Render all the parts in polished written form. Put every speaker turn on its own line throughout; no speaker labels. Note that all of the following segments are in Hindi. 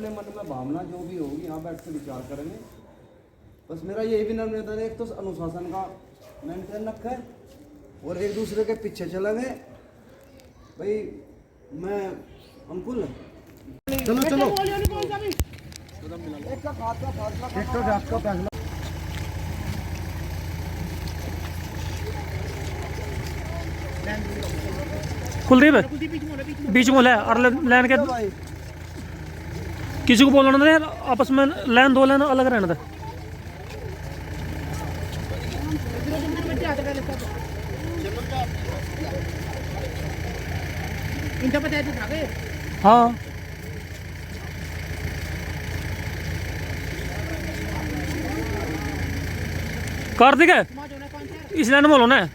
अपने मन में भावना जो भी होगी यहाँ बैठ के विचार करेंगे। बस मेरा यही भी निवेदन है, एक तो अनुशासन का मेंटेन रखे और एक दूसरे के पीछे चलेंगे। भाई मैं अंकुल चलो चलो एक तो जात का फैसला
कुलदीप बीच में है और लाइन के किसी को बोलना नहीं आपस में, लाइन दो लाइन अलग रहने दे। हाँ कार्तिक है इस लाइन में बोलो ना।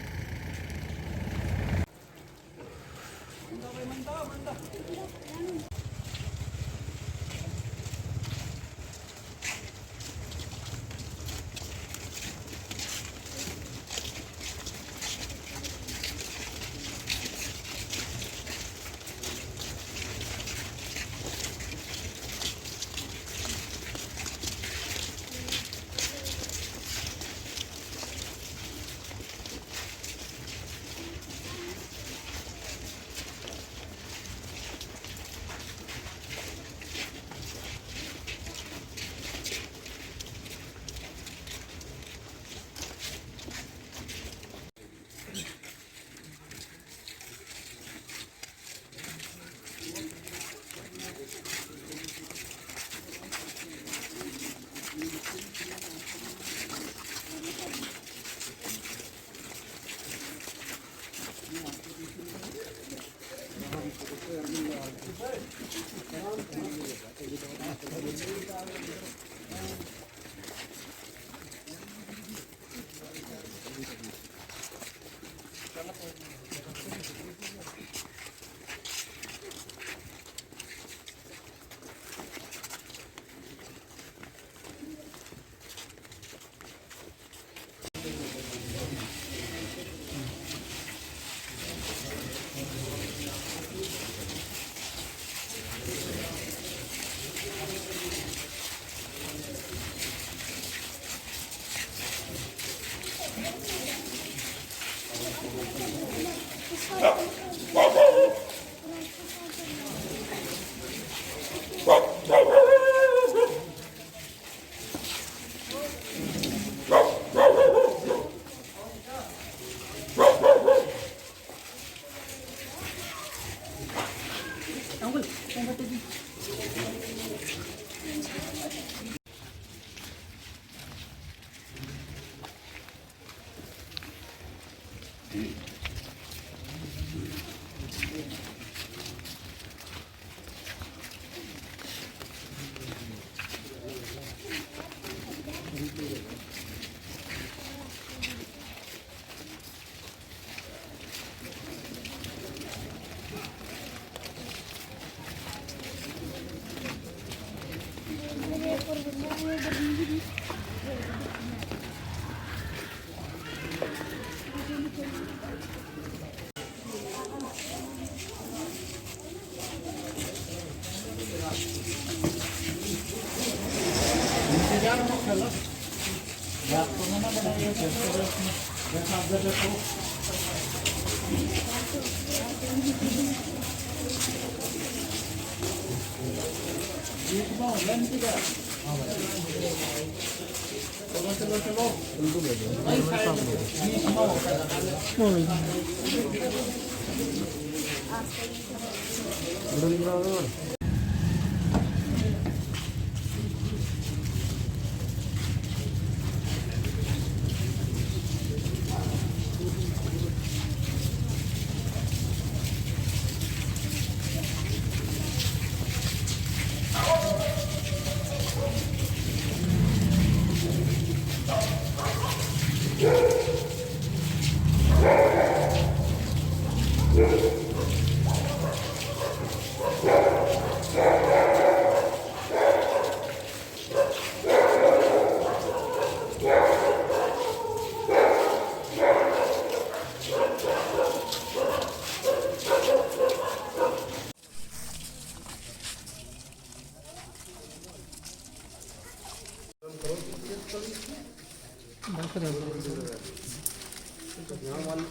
यहाँ वाली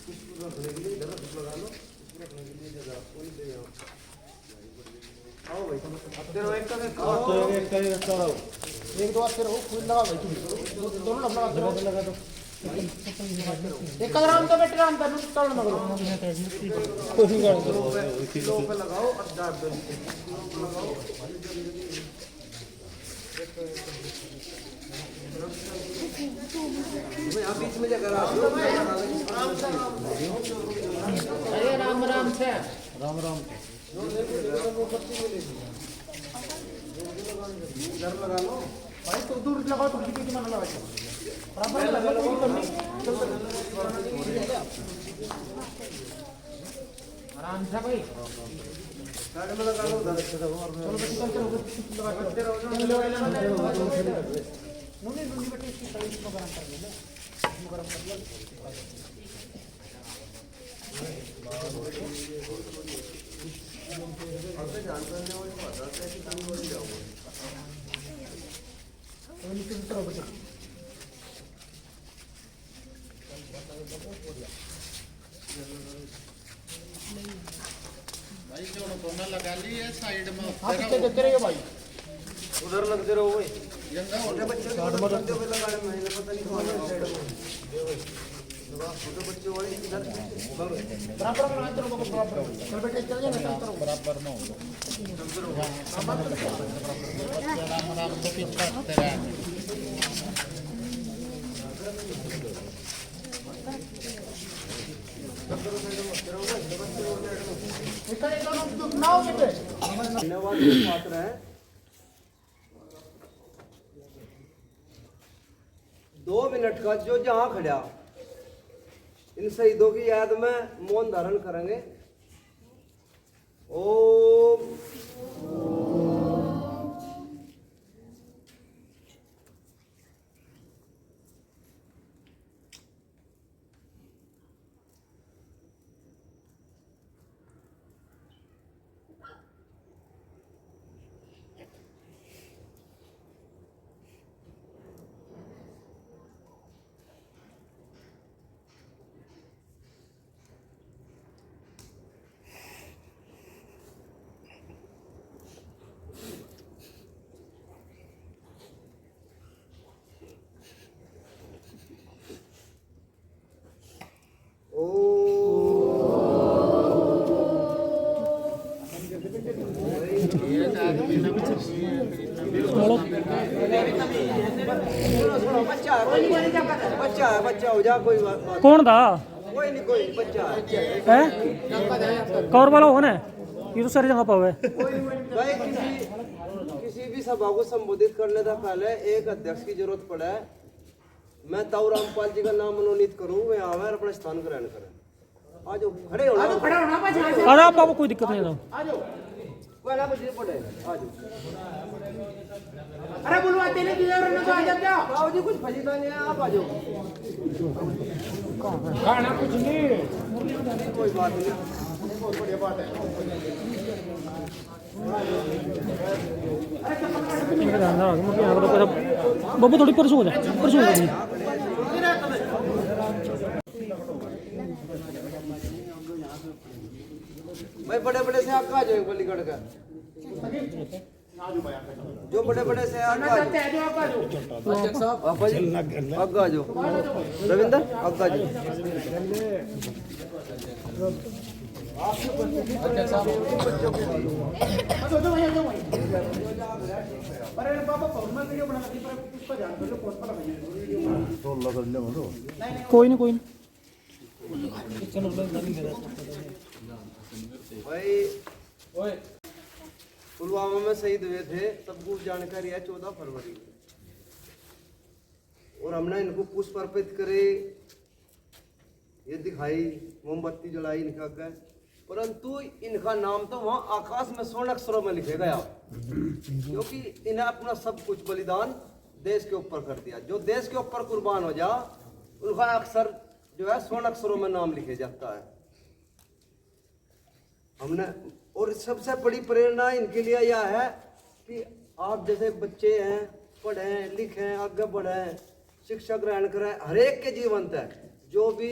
कुछ रखने के लिए इधर लगा लो, रखने के लिए जगह कोई दे यहाँ। आओ भाई तेरा एक का रखो, एक का रखो, एक दो तेरा हो फूल लगा भाई, दोनों लगा दो। एक का राम तो बेटे राम तनु तोड़ ना करो, कोई कर दो किलो पे लगाओ और दाब दो लगाओ। मैं यहाँ बीच में जगह रहा हूँ, अरे राम राम से राम राम इधर लगा लो भाई, तो दूर लगाओ, तो कितनी मन लगा बराबर लगा लो, आराम से भाई साइड में लगा लो, उधर चलो नूनी बेटे इसकी साइड को गरम कर ले, गरम कर ले। अबे जानते हैं वो पता है कि काम हो जाओगे तो नीचे उतरो बेटे।
भाई जो कोना लगा ली है साइड में,
आप कितने देते रहो भाई,
उधर लगते रहो भाई।
छोटे बच्चे लगाने में पता नहीं कौन है साइड में, छोटे बच्चे वाले इधर बराबर में अंदर को बराबर चल बेटे चल जाना, चल करो बराबर में
राम राम तो पीछे तेरा
धन्यवाद पात्र है। 2 मिनट का जो जहां खड़ा इन शहीदों की याद में मौन धारण करेंगे। ओम बच्चा हो जा, कोई बात
कौन था
कोई नहीं, कोई बच्चा
है कौर वाला हो ना, ये तो सारी जगह पावे
भाई। किसी भी सभा को संबोधित करने से पहले एक अध्यक्ष की जरूरत पड़े। मैं ताऊ रामपाल जी का नाम मनोनीत करूं, वे आवे और अपना स्थान ग्रहण करें। आज खड़े होना,
अरे आप बाबू कोई दिक्कत नहीं है।
पहला कुछ पड़े आज।
अरे बुलवाते नहीं किया और आ जा क्या
बाबू जी कुछ फजीता नहीं है, आप आ जाओ।
खाना कुछ नहीं,
कोई बात नहीं,
बहुत बढ़िया बात है।
बाबू थोड़ी परसों हो जाए, परसों हो जाए।
भाई बड़े बड़े से आका जाए गोली कट कर, जो बड़े बड़े से आका जाओ। आगा जाओ रविंदर, आगा जाओ।
अरे बाबा मैं वीडियो बना रही पर उसका ध्यान दो, पोस्ट पर
कोई नहीं, कोई नहीं।
भाई पुलवामा में शहीद हुए थे, सबको जानकारी है 14 फरवरी, और हमने इनको पुष्प अर्पित करे, ये दिखाई, मोमबत्ती जलाई इनका गए, परंतु इनका नाम तो वहाँ आकाश में स्वर्ण अक्षरों में लिखे गया, क्योंकि इन्हें अपना सब कुछ बलिदान देश के ऊपर कर दिया। जो देश के ऊपर कुर्बान हो जा उनका अक्षर जो है स्वर्ण अक्षरों में नाम लिखे जाता है। हमने, और सबसे बड़ी प्रेरणा इनके लिए यह है कि आप जैसे बच्चे हैं, पढ़ें लिखें आगे बढ़ें शिक्षा ग्रहण करें, हर एक के जीवन तक जो भी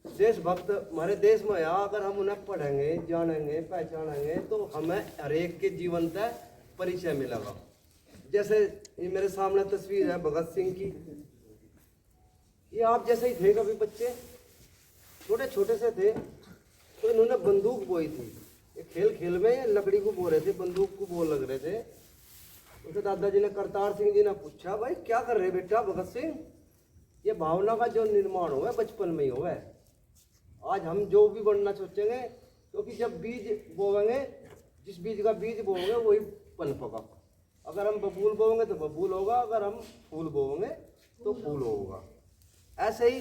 देशभक्त हमारे देश में है, अगर हम उन्हें पढ़ेंगे जानेंगे पहचानेंगे तो हमें हर एक के जीवन तक परिचय मिलेगा। जैसे ये मेरे सामने तस्वीर है भगत सिंह की, ये आप जैसे ही थे, कभी बच्चे छोटे छोटे से थे तो इन्होंने बंदूक बोई थी। ये खेल खेल में लकड़ी को बो रहे थे, बंदूक को बो लग रहे थे। उनके दादाजी ने करतार सिंह जी ने पूछा, भाई क्या कर रहे बेटा भगत सिंह? ये भावना का जो निर्माण हुआ है बचपन में ही हुआ है। आज हम जो भी बनना सोचेंगे, क्योंकि जब बीज बोवेंगे, जिस बीज का बीज बोवेंगे वही पनपेगा। अगर हम बबूल बोवेंगे तो बबूल होगा, अगर हम फूल बोवेंगे तो फूल होगा। ऐसे ही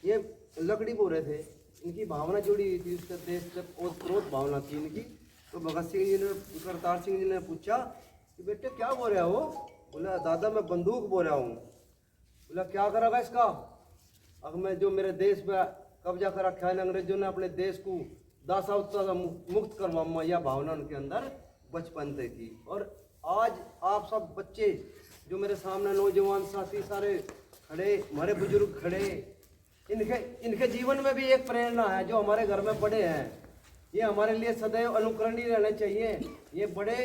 ये लकड़ी बो रहे थे, इनकी भावना जुड़ी हुई थी, उसके देश से ओतप्रोत भावना थी इनकी। तो भगत सिंह जी ने करतार सिंह जी ने पूछा कि बेटे क्या बोल रहे हो? बोला दादा मैं बंदूक बोल रहा हूँ। बोला क्या करेगा इसका? अब मैं जो मेरे देश पे कब्जा कर रखा है अंग्रेजों ने, अपने देश को दासावता मुक्त करवा, यह भावना उनके अंदर बचपन से थी। और आज आप सब बच्चे जो मेरे सामने नौजवान साथी सारे खड़े, हमारे बुजुर्ग खड़े, इनके जीवन में भी एक प्रेरणा है। जो हमारे घर में बड़े हैं ये हमारे लिए सदैव अनुकरणीय रहने चाहिए। ये बड़े,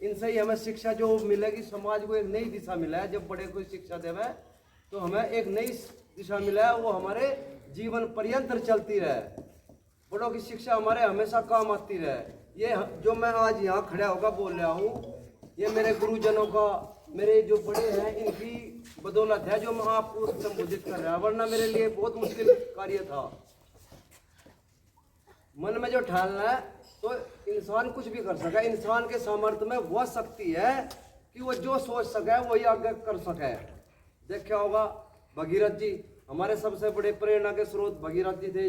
इनसे ही हमें शिक्षा जो मिलेगी, समाज को एक नई दिशा मिला है। जब बड़े कोई शिक्षा देवे तो हमें एक नई दिशा मिला है, वो हमारे जीवन पर्यंत चलती रहे। बड़ों की शिक्षा हमारे हमेशा काम आती रहे। ये जो मैं आज यहाँ खड़ा होकर बोल रहा हूँ, ये मेरे गुरुजनों का, मेरे जो बड़े हैं इनकी बदौलत है जो मैं आपको संबोधित कर रहा, वरना मेरे लिए बहुत मुश्किल कार्य था। मन में जो ठानना है तो इंसान कुछ भी कर सके। इंसान के सामर्थ्य में वह शक्ति है कि वो जो सोच सके वही आगे कर सके। देखा होगा भगीरथ जी, हमारे सबसे बड़े प्रेरणा के स्रोत भगीरथ जी थे।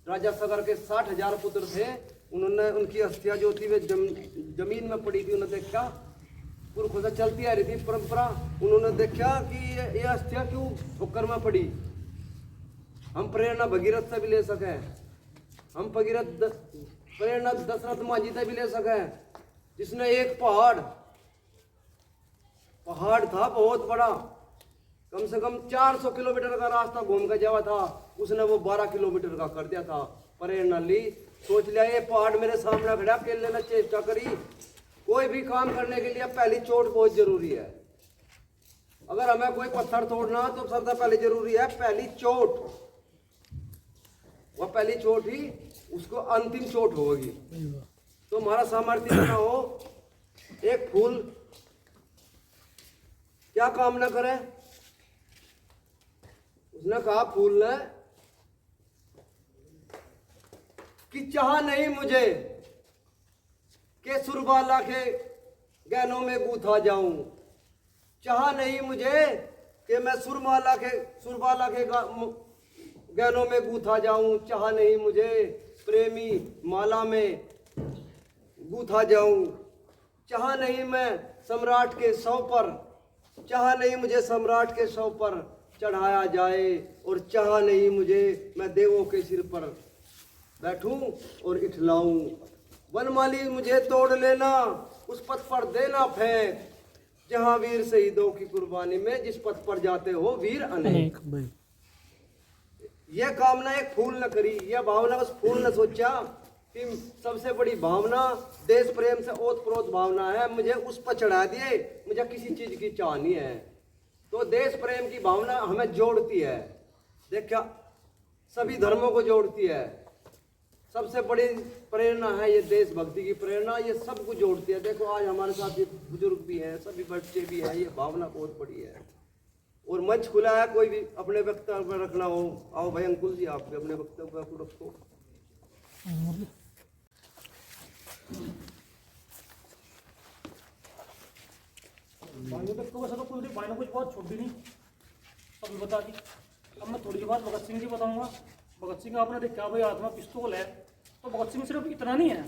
राजा सगर के 60,000 पुत्र थे, उन्होंने उनकी अस्थियां जो थी वे जमीन में पड़ी थी। उन्होंने देखा, पुरखों से चलती आ रही थी परंपरा, उन्होंने देखा कि ये अस्थियां क्यों ठोकर में पड़ी। हम प्रेरणा भगीरथ से भी ले सके, हम प्रेरणा दशरथ मांझी से भी ले सके, जिसने एक पहाड़ था बहुत बड़ा, कम से कम 400 किलोमीटर का रास्ता घूम कर जावा था, उसने वो 12 किलोमीटर का कर दिया था। प्रेरणा ली, सोच लिया ये पहाड़ मेरे सामने खड़ा, अकेले ने चेष्टा करी। कोई भी काम करने के लिए पहली चोट बहुत जरूरी है। अगर हमें कोई पत्थर तोड़ना तो सबसे पहले जरूरी है पहली चोट। वह पहली चोट ही उसको अंतिम चोट होगी। तो हमारा सामर्थ्य इतना हो, एक फूल क्या काम न करे, उसने कहा फूल ने कि चाह नहीं मुझे के सुरबाला के गहनों में गूथा जाऊं, चाह नहीं मुझे कि मैं सुरबाला के गहनों में गूथा जाऊं, चाह नहीं मुझे प्रेमी माला में गूथा जाऊं, चाह नहीं मैं सम्राट के शव पर, चाह नहीं मुझे सम्राट के शव पर चढ़ाया जाए, और चाह नहीं मुझे मैं देवों के सिर पर बैठूं और इठलाऊं। वनमाली मुझे तोड़ लेना, उस पथ पर देना फेंक, जहां वीर शहीदों की कुर्बानी में जिस पथ पर जाते हो वीर अनेक। यह कामना एक फूल न करी, यह भावना उस फूल ने सोचा कि सबसे बड़ी भावना देश प्रेम से ओतप्रोत भावना है, मुझे उस पर चढ़ा दिए, मुझे किसी चीज की चाह नहीं है। तो देश प्रेम की भावना हमें जोड़ती है। देखा, सभी धर्मों को जोड़ती है। सबसे बड़ी प्रेरणा है ये देशभक्ति की प्रेरणा, ये सबको जोड़ती है। देखो आज हमारे साथ ये बुजुर्ग भी हैं, सभी बच्चे भी हैं, ये भावना बहुत बड़ी है। और मंच खुला है, कोई भी अपने वक्तव्य रखना हो, आओ भाई अंकुल जी आप भी अपने वक्तव्य को रखो।
कुछ बहुत छोटी नहीं अभी बता दी। अब मैं थोड़ी बात भगत सिंह जी बताऊंगा। भगत सिंह आपने देखा भाई हाथ में पिस्तौल है, तो भगत सिंह सिर्फ इतना नहीं है,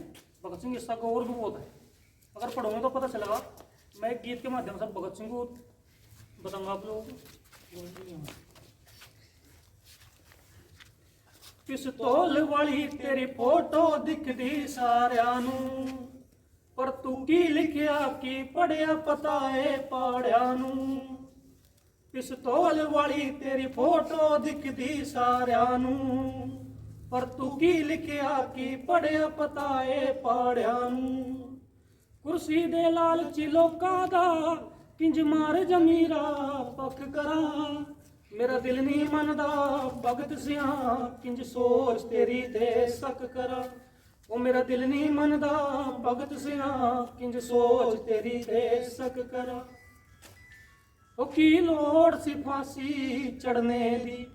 भगत सिंह इसका को और भी बहुत है। अगर पढ़ोगे तो पता चलेगा। मैं एक गीत के माध्यम से भगत सिंह को बताऊंगा आप लोगों को। पिस्तौल वाली तेरी फोटो दिखती सारियां नूं, ਪਰ ਤੂੰ ਕੀ ਲਿਖਿਆ ਕੀ ਪੜਿਆ ਪਤਾ ਏ ਪਾੜਿਆਂ ਨੂੰ ਪਿਸਤੌਲ ਵਾਲੀ ਤੇਰੀ ਫੋਟੋ ਦਿਖਦੀ ਸਾਰਿਆਂ ਨੂੰ ਪਰ ਤੂੰ ਕੀ ਲਿਖਿਆ ਕੀ ਪੜਿਆ ਪਤਾ ਏ ਪਾੜਿਆਂ ਨੂੰ ਕੁਰਸੀ ਦੇ ਲਾਲਚੀ ਲੋਕਾਂ ਦਾ ਕਿੰਜ ਮਾਰ ਜਮੀਰਾ ਪੱਕ ਕਰਾਂ ਮੇਰਾ ਦਿਲ ਨਹੀਂ ਮੰਨਦਾ ਭਗਤ ਸਿਆਂ ਕਿੰਜ ਸੋਚ ਤੇਰੀ ਤੇ ਸ਼ੱਕ ਕਰਾਂ ਉਹ ਮੇਰਾ ਦਿਲ ਨਹੀਂ ਮੰਨਦਾ ਭਗਤ ਸਿਆਂ ਕਿੰਜ ਸੋਚ ਤੇਰੀ ਤੇ ਸ਼ੱਕ ਕਰਾਂ ਉਹ ਕੀ ਲੋੜ ਸੀ ਫਾਂਸੀ ਚੜਨੇ ਦੀ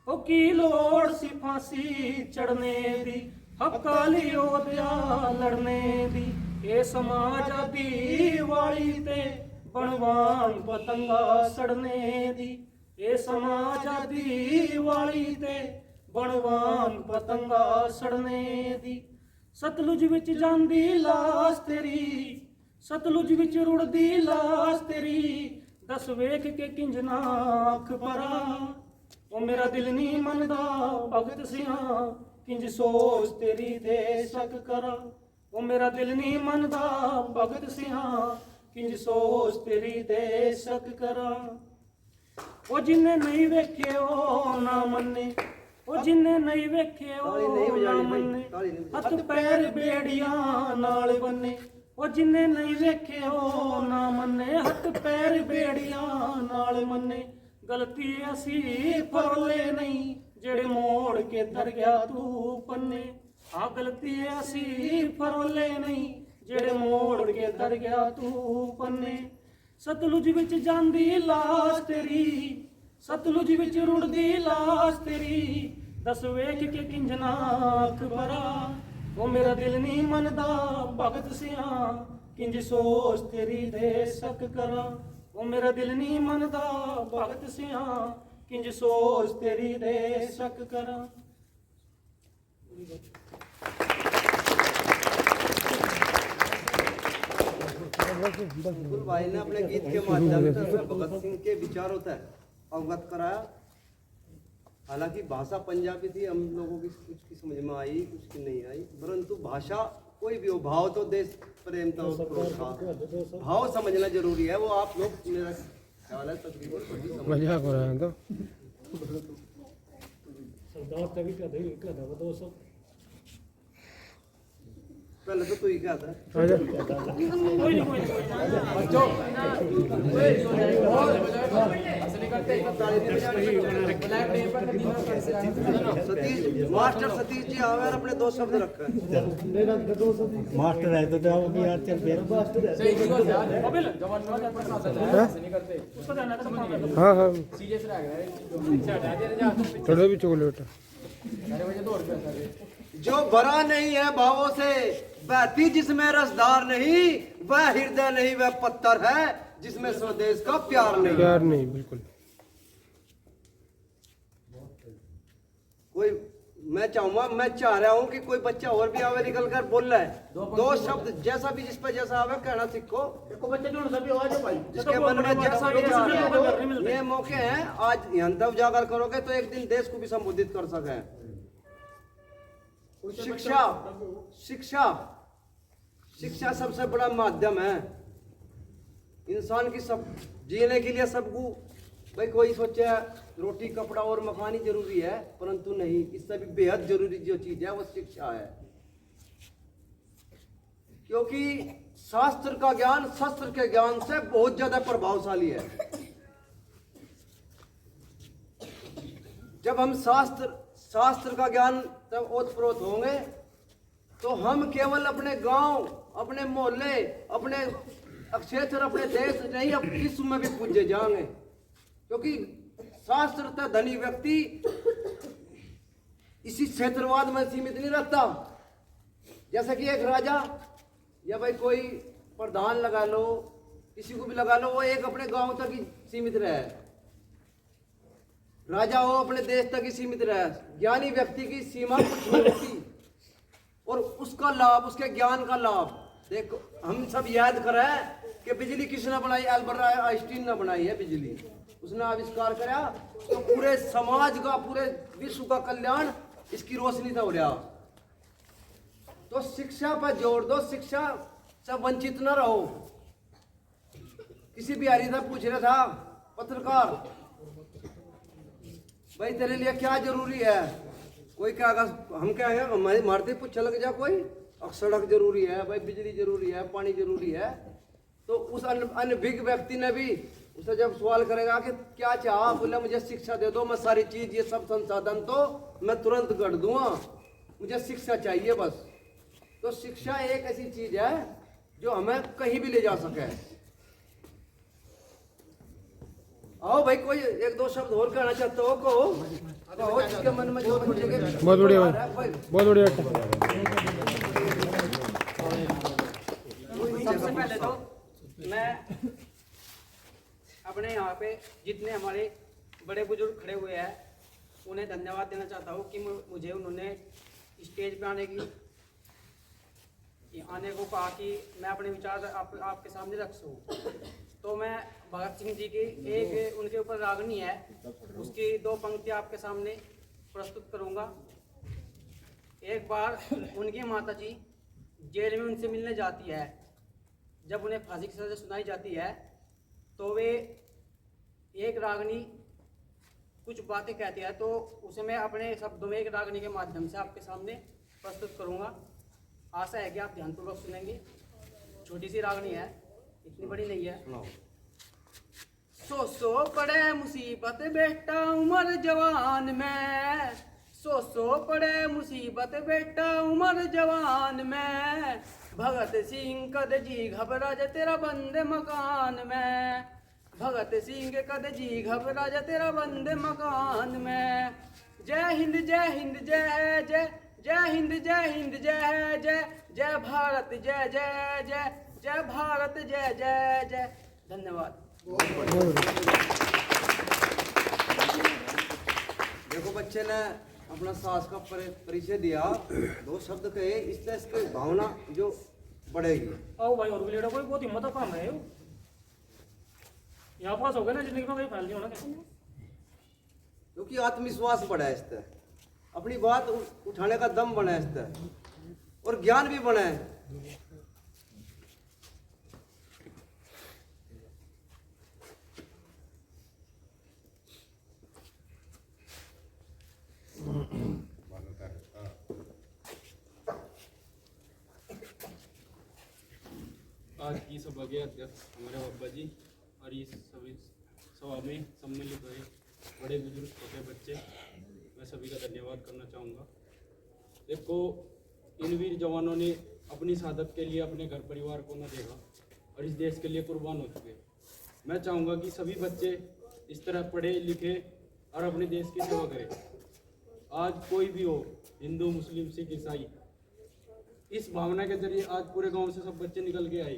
ਉਹ ਕੀ ਲੋੜ ਸੀ ਫਾਂਸੀ ਚੜਨੇ ਦੀ ਹੱਕਾਂ ਲਈ ਉਹਦਿਆ ਲੜਨੇ ਦੀ ਇਹ ਸਮਾਜ ਆਦੀ ਵਾਲੀ ਤੇ ਬਣਵਾਨ ਪਤੰਗਾ ਸੜਨੇ ਦੀ ਇਹ ਸਮਾਜ ਆਦੀ ਵਾਲੀ ਤੇ ਬਣਵਾਨ ਪਤੰਗਾ ਸੜਨੇ ਦੀ ਸਤਲੁਜ ਵਿੱਚ ਜਾਂਦੀ ਲਾਸ਼ ਤੇਰੀ ਸਤਲੁਜ ਵਿੱਚ ਰੁੜਦੀ ਲਾਸ਼ ਤੇਰੀ ਦਸ ਵੇਖ ਕੇ ਕਿੰਜ ਨਾ ਅੱਖ ਭਰਾਂ ਉਹ ਮੇਰਾ ਦਿਲ ਨਹੀਂ ਮੰਨਦਾ ਭਗਤ ਸਿਆਂ ਕਿੰਜ ਸੋਚ ਤੇਰੀ ਤੇ ਸ਼ੱਕ ਕਰਾਂ ਉਹ ਮੇਰਾ ਦਿਲ ਨਹੀਂ ਮੰਨਦਾ ਭਗਤ ਸਿਆਂ ਕਿੰਜ ਸੋਚ ਤੇਰੀ ਤੇ ਸ਼ੱਕ ਕਰਾਂ ਉਹ ਜਿੰਨੇ ਨਹੀਂ ਵੇਖੇ ਉਹ ਨਾ ਮੰਨੇ ਉਹ ਜਿੰਨੇ ਨਹੀਂ ਵੇਖੇ ਉਹ ਨਾ ਮੰਨੇ ਹੱਥ ਪੈਰ ਬੇੜੀਆਂ ਨਾਲ ਬੰਨੇ ਉਹ ਜਿੰਨੇ ਨਹੀਂ ਵੇਖੇ ਉਹ ਨਾ ਮੰਨੇ ਹੱਥ ਪੈਰ ਬੇੜੀਆਂ ਨਾਲ ਮੰਨੇ ਗਲਤੀ ਅਸੀਂ ਫਰਲੇ ਨਹੀਂ ਜਿਹੜੇ ਮੋੜ ਕੇ ਦਰ ਗਿਆ ਤੂੰ ਪੰਨੇ ਆ ਗਲਤੀ ਅਸੀਂ ਫਰਲੇ ਨਹੀਂ ਜਿਹੜੇ ਮੋੜ ਕੇ ਦਰ ਗਿਆ ਤੂੰ ਪੰਨੇ ਸਤਲੁਜ ਵਿੱਚ ਜਾਂਦੀ ਲਾਸ਼ ਤੇਰੀ ਸਤਲੁਜ ਵਿੱਚ ਰੁੜਦੀ ਲਾਸ਼ ਤੇਰੀ ਦਸ ਵੇਖ ਕੇ ਕਿੰਜ ਨਾ ਅੱਖ ਭਰਾ ਉਹ ਮੇਰਾ ਦਿਲ ਨਹੀਂ ਮੰਨਦਾ ਭਗਤ ਸਿਆਂ ਕਿੰਜ ਸੋਚ ਤੇਰੀ ਦੇ ਸ਼ੱਕ ਕਰਾਂ ਉਹ ਮੇਰਾ ਦਿਲ ਨਹੀਂ ਮੰਨਦਾ ਭਗਤ ਸਿਆਂ ਕਿੰਜ ਸੋਚ ਤੇਰੀ ਦੇ ਸ਼ੱਕ ਕਰਾਂ
बिल्कुल भाई ने अपने गीत के माध्यम से भगत सिंह के विचारों तक अवगत कराया। हालांकि भाषा पंजाबी थी, हम लोगों की कुछ की समझ में आई, कुछ की नहीं आई, परंतु भाषा कोई भी हो, भाव तो देश प्रेम था, भाव समझना जरूरी है। वो आप लोग मेरा ख्याल है तकरीबन
मजाक हो रहा है तो
पहले तो ही क्या था
आजा
कोई
सतीश मास्टर सतीश जी आवे और अपने दो शब्द रखे।
मास्टर है तो जाओ भी यार चल फिर हाँ हाँ थोड़ा भी चॉकलेट
जो भरा नहीं है भावों से, बहती जिसमें रसदार नहीं, वह हृदय नहीं, वह पत्थर है जिसमें स्वदेश का प्यार नहीं।
प्यार नहीं बिल्कुल।
कोई मैं चाहूंगा, मैं चाह रहा हूँ कि कोई बच्चा और भी आवे निकल कर बोल रहा है, दो शब्द जैसा भी जिस पर जैसा आवे कहना सीखो।
बच्चे जो सभी आवाज भाई
जिसके मन में जैसा विचार है, ये मौके हैं। आज यहाँ तक उजागर करोगे तो एक दिन देश को भी संबोधित कर सके। शिक्षा शिक्षा शिक्षा सबसे बड़ा माध्यम है इंसान की सब जीने के लिए। सबको भाई कोई सोचे रोटी कपड़ा और मकान ही जरूरी है, परंतु नहीं, इससे भी बेहद जरूरी जो चीज है वो शिक्षा है। क्योंकि शास्त्र का ज्ञान शस्त्र के ज्ञान से बहुत ज्यादा प्रभावशाली है। जब हम शास्त्र का ज्ञान तब ओतप्रोत होंगे तो हम केवल अपने गांव, अपने मोहल्ले, अपने क्षेत्र, अपने देश नहीं, अब विश्व में भी पूजे जाएंगे। क्योंकि शास्त्र तक धनी व्यक्ति इसी क्षेत्रवाद में सीमित नहीं रहता। जैसे कि एक राजा या भाई कोई प्रधान लगा लो, किसी को भी लगा लो, वो एक अपने गांव तक ही सीमित रहे, राजा हो अपने देश तक ही सीमित रहे। ज्ञानी व्यक्ति की सीमा कुछ नहीं होती और उसका लाभ, उसके ज्ञान का लाभ। देखो हम सब याद करें कि बिजली किसने बनाई? अल्बर्ट आइंस्टीन ने बनाई है बिजली। उसने आविष्कार करा तो पूरे समाज का, पूरे विश्व का कल्याण इसकी रोशनी से हो रहा। तो शिक्षा पर जोर दो। शिक्षा सब वंचित न रहो। किसी बिहारी था पूछ रहा था पत्रकार, भाई तेरे लिए क्या जरूरी है? कोई क्या हम क्या है, हमारे मारते पूछा लग जा कोई, सड़क जरूरी है भाई, बिजली जरूरी है, पानी जरूरी है। तो उस अनभिज्ञ व्यक्ति ने भी उससे जब सवाल करेगा कि क्या चाहा, बोले मुझे शिक्षा दे दो, मैं सारी चीज ये सब संसाधन तो मैं तुरंत गढ़ दूंगा, मुझे शिक्षा चाहिए बस। तो शिक्षा एक ऐसी चीज है जो हमें कहीं भी ले जा सके। आओ भाई, कोई एक दो शब्द और कहना चाहते हो कहो, जिसके मन में जो
बहुत बढ़िया भाई, बहुत बढ़िया।
सबसे पहले तो मैं अपने यहाँ पे जितने हमारे बड़े बुजुर्ग खड़े हुए हैं उन्हें धन्यवाद देना चाहता हूँ कि मुझे उन्होंने स्टेज पे आने को कहा कि मैं अपने विचार आपके सामने रख सकूँ। तो मैं भगत सिंह जी की एक उनके ऊपर रागनी है, उसकी 2 पंक्तियाँ आपके सामने प्रस्तुत करूँगा। एक बार उनकी माता जी जेल में उनसे मिलने जाती है। जब उन्हें फांसी की सजा सुनाई जाती है तो वे एक रागनी कुछ बातें कहती है, तो उसे मैं अपने शब्दों में एक रागनी के माध्यम से आपके सामने प्रस्तुत करूँगा। आशा है कि आप ध्यानपूर्वक सुनेंगे। छोटी सी रागनी है, इतनी बड़ी नहीं है। सो पड़े मुसीबत बेटा उम्र जवान में, सो पड़े मुसीबत बेटा उम्र जवान में, भगत सिंह कद जी घबरा जा तेरा बंद मकान में, भगत सिंह कद जी घबरा जा तेरा बंद मकान में। जय हिंद जय हिंद जय जय, जय हिंद जय हिंद जय जय, जय भारत जय जय जय, जय भारत जय जय जय। धन्यवाद।
देखो बच्चे ने अपना सास का परिचय दिया, 2 शब्द कहे, इससे इसकी भावना जो बढ़ेगी।
आओ भाई, और भी लेडो, कोई बहुत हिम्मत काम है यहाँ पास हो गए ना, जिंदगी में कहीं फैल नहीं होना क्या?
क्योंकि आत्मविश्वास बढ़ा है इससे, अपनी बात उठाने का दम बना है इससे, और ज्ञान भी बना है।
आज की सभा के अध्यक्ष हमारे बाबा जी और इस सभी सभा में सम्मिलित हुए बड़े बुजुर्ग छोटे बच्चे, मैं सभी का धन्यवाद करना चाहूँगा। देखो, इन वीर जवानों ने अपनी शहादत के लिए अपने घर परिवार को न देखा और इस देश के लिए कुर्बान हो चुके। मैं चाहूँगा कि सभी बच्चे इस तरह पढ़े लिखे और अपने देश की सेवा करें। आज कोई भी हो, हिंदू मुस्लिम सिख ईसाई, इस भावना के जरिए आज पूरे गांव से सब बच्चे निकल के आए,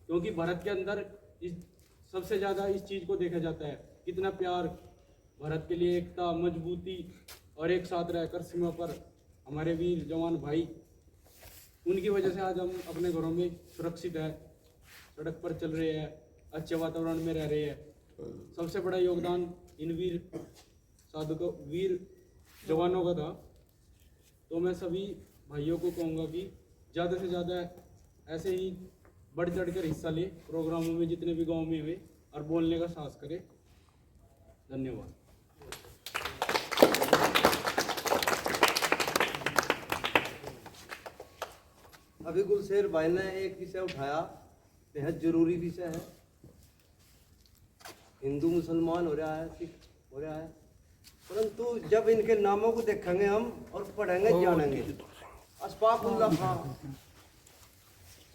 क्योंकि भारत के अंदर इस सबसे ज़्यादा इस चीज़ को देखा जाता है, कितना प्यार भारत के लिए, एकता, मजबूती और एक साथ रहकर सीमा पर हमारे वीर जवान भाई, उनकी वजह से आज हम अपने घरों में सुरक्षित है, सड़क पर चल रहे हैं, अच्छे वातावरण में रह रहे हैं। सबसे बड़ा योगदान इन वीर साधकों, वीर जवानों का था। तो मैं सभी भाइयों को कहूँगा कि ज़्यादा से ज़्यादा ऐसे ही बढ़ चढ़ कर हिस्सा ले प्रोग्रामों में, जितने भी गांव में हुए, और बोलने का साहस करें। धन्यवाद।
अभी गुलशेर भाई ने एक विषय उठाया, बेहद जरूरी विषय है। हिंदू मुसलमान हो रहा है, सिख हो रहा है, परंतु जब इनके नामों को देखेंगे हम और पढ़ेंगे जानेंगे। अशफाकुल्लाह खां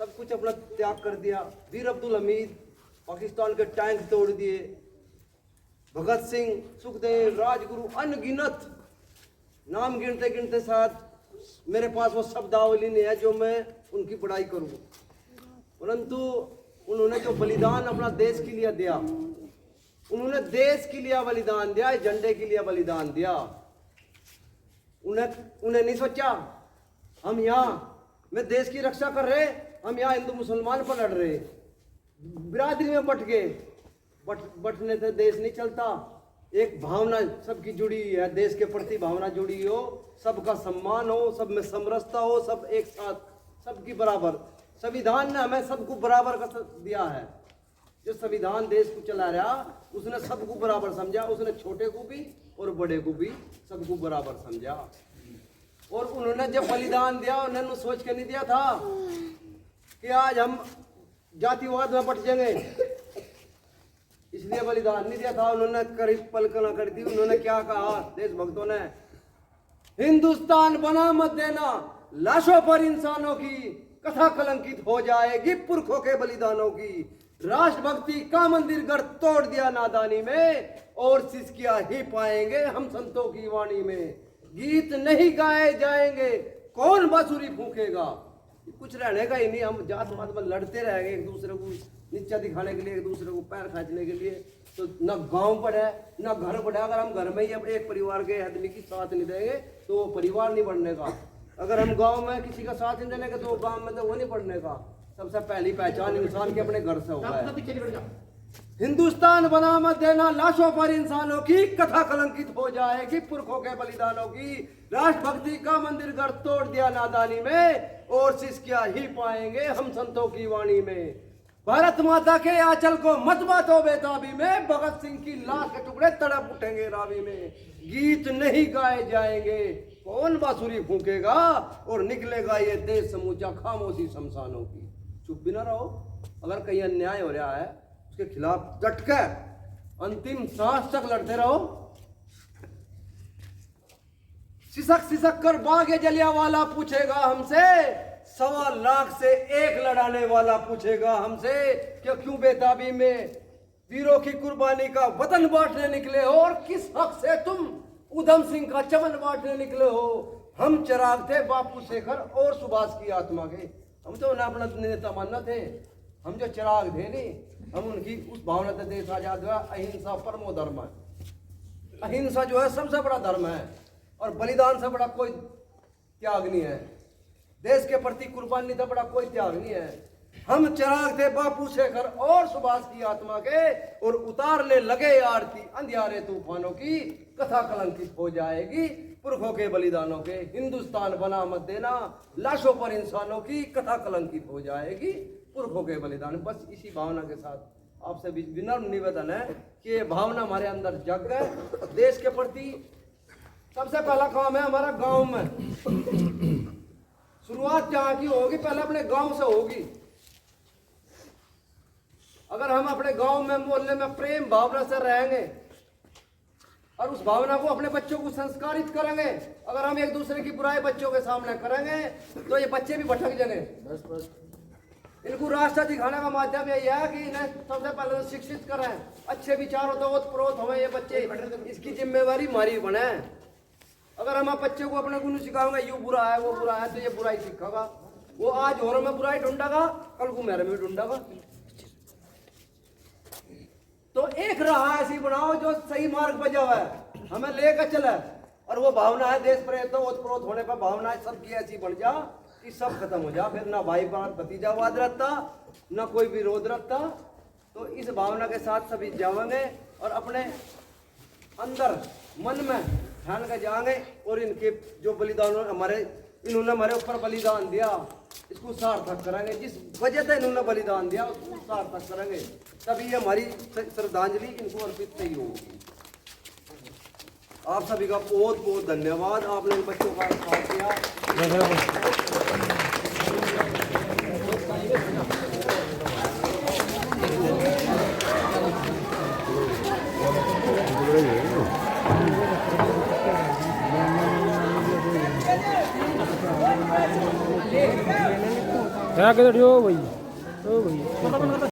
सब कुछ अपना त्याग कर दिया, वीर अब्दुल हमीद पाकिस्तान के टैंक तोड़ दिए, भगत सिंह, सुखदेव, राजगुरु, अनगिनत नाम गिनते गिनते साथ मेरे पास वो शब्दावली नहीं है जो मैं उनकी बड़ाई करूँ। परंतु उन्होंने जो बलिदान अपना देश के लिए दिया, उन्होंने देश के लिए बलिदान दिया, झंडे के लिए बलिदान दिया। उन्हें नहीं सोचा हम यहाँ में देश की रक्षा कर रहे, हम यहाँ हिंदू मुसलमान पर लड़ रहे, बिरादरी में बट गए। बटने से देश नहीं चलता। एक भावना सबकी जुड़ी है, देश के प्रति भावना जुड़ी हो, सबका सम्मान हो, सब में समरसता हो, सब एक साथ सबकी बराबर संविधान ने हमें सबको बराबर का दिया है। जो संविधान देश को चला रहा उसने सबको बराबर समझा, उसने छोटे को भी और बड़े को भी सबको बराबर समझा। और उन्होंने जब बलिदान दिया उन्होंने सोच के नहीं दिया था कि आज हम जातिवाद में बट जाएंगे, इसलिए बलिदान नहीं दिया था। उन्होंने करीब कल्पना कर दी। उन्होंने क्या कहा देशभक्तों ने, हिंदुस्तान बना मत देना, लाशों पर इंसानों की कथा कलंकित हो जाएगी पुरखों के बलिदानों की। राष्ट्रभक्ति का मंदिर घर तोड़ दिया नादानी में, और सिसकिया ही पाएंगे हम संतों की वाणी में। गीत नहीं गाए जाएंगे, कौन बांसुरी फूकेगा। कुछ रहने का ही नहीं, हम जात पात में लड़ते रहेंगे एक दूसरे को नीचा दिखाने के लिए, एक दूसरे को पैर खींचने के लिए। तो न गांव बढ़े न घर बढ़े। अगर हम घर में ही अब एक परिवार के आदमी की साथ नहीं देंगे तो वो परिवार नहीं बढ़ने का। अगर हम गांव में किसी का साथ नहीं देने का तो गांव में तो वो नहीं बढ़ने का। सबसे पहली पहचान इंसान के अपने घर से होगा है। हिंदुस्तान बना मत देना, लाशों पर इंसानों की कथा कलंकित हो जाएगी पुरखों के बलिदानों की। राष्ट्रभक्ति का मंदिर घर तोड़ दिया नादानी में, और सिसकिया ही पाएंगे हम संतों की वाणी में। भारत माता के आंचल को मत बांटो बेताबी में, भगत सिंह की लाश के टुकड़े तड़प उठेंगे रावी में। गीत नहीं गाए जाएंगे, कौन बांसुरी फूकेगा, और निकलेगा ये देश समूचा खामोशी शमशानों की। चुप भी ना रहो। अगर कहीं अन्याय हो रहा है उसके खिलाफ डट के अंतिम सांस तक लड़ते रहो। सिसक सिसक कर बागे जलियांवाला पूछेगा हमसे, 1.25 लाख से एक लड़ाने वाला पूछेगा हमसे, कि क्यों बेताबी में वीरों की कुर्बानी का वतन बांटने निकले हो, और किस हक से तुम उधम सिंह का चमन बांटने निकले हो। हम चिराग थे बापू शेखर और सुभाष की आत्मा के, हम तो उन्हें अपना नेता मानना थे। हम जो चिराग थे नहीं, हम उनकी उस भावना से देश आजाद हुआ। अहिंसा परमो धर्म है। अहिंसा जो है सबसे बड़ा धर्म है, और बलिदान से बड़ा कोई त्याग नहीं है। देश के प्रति कुर्बानी से बड़ा कोई त्याग नहीं है। हम चिराग थे बापू शेखर और सुभाष की आत्मा के, और उतारने लगे आरती अंधियारे तूफानों की। कथा कलंकित हो जाएगी पुरखों के बलिदानों के। हिंदुस्तान बना मत देना, लाशों पर इंसानों की कथा कलंकित हो जाएगी पुरखों के बलिदान। बस इसी भावना के साथ आपसे भी विनम्र निवेदन है कि ये भावना हमारे अंदर जग गए। देश के प्रति सबसे पहला काम है हमारा गांव में। शुरुआत जहां की होगी पहले अपने गांव से होगी। अगर हम अपने गांव में मोहल्ले में प्रेम भावना से रहेंगे और उस भावना को अपने बच्चों को संस्कारित करेंगे, अगर हम एक दूसरे की बुराई बच्चों के सामने करेंगे तो ये बच्चे भी भटक जाएंगे। इनको रास्ता दिखाने का माध्यम यही है कि इन्हें सबसे पहले शिक्षित करें, अच्छे विचारों तो ओत-प्रोत हों ये बच्चे। इसकी जिम्मेवारी हमारी बने। अगर हम बच्चे को अपने गुण सिखाएंगे यू बुरा है वो बुरा है, तो ये बुराई सीखेगा। वो आज और में बुराई ढूंढेगा, कल को मेरे में ढूंढेगा। तो एक राह ऐसी बनाओ जो सही मार्ग पर जाए, हमें लेकर चले। और वो भावना है देश प्रेम, तो ओत-प्रोत होने पर भावना सबकी ऐसी बन जा कि सब खत्म हो जा। फिर ना भाई बात भतीजावाद रहता, ना कोई विरोध रहता। तो इस भावना के साथ सभी जाएंगे और अपने अंदर मन में ध्यान के जाएंगे, और इनके जो बलिदान इन्होंने हमारे ऊपर बलिदान दिया इसको सार्थक करेंगे। जिस वजह से इन्होंने बलिदान दिया उसको सार्थक करेंगे, तभी ये हमारी श्रद्धांजलि इनको अर्पित सही होगी। आप सभी का बहुत बहुत धन्यवाद। आपने इन बच्चों का साथ किया।
क्या कहते हो भाई?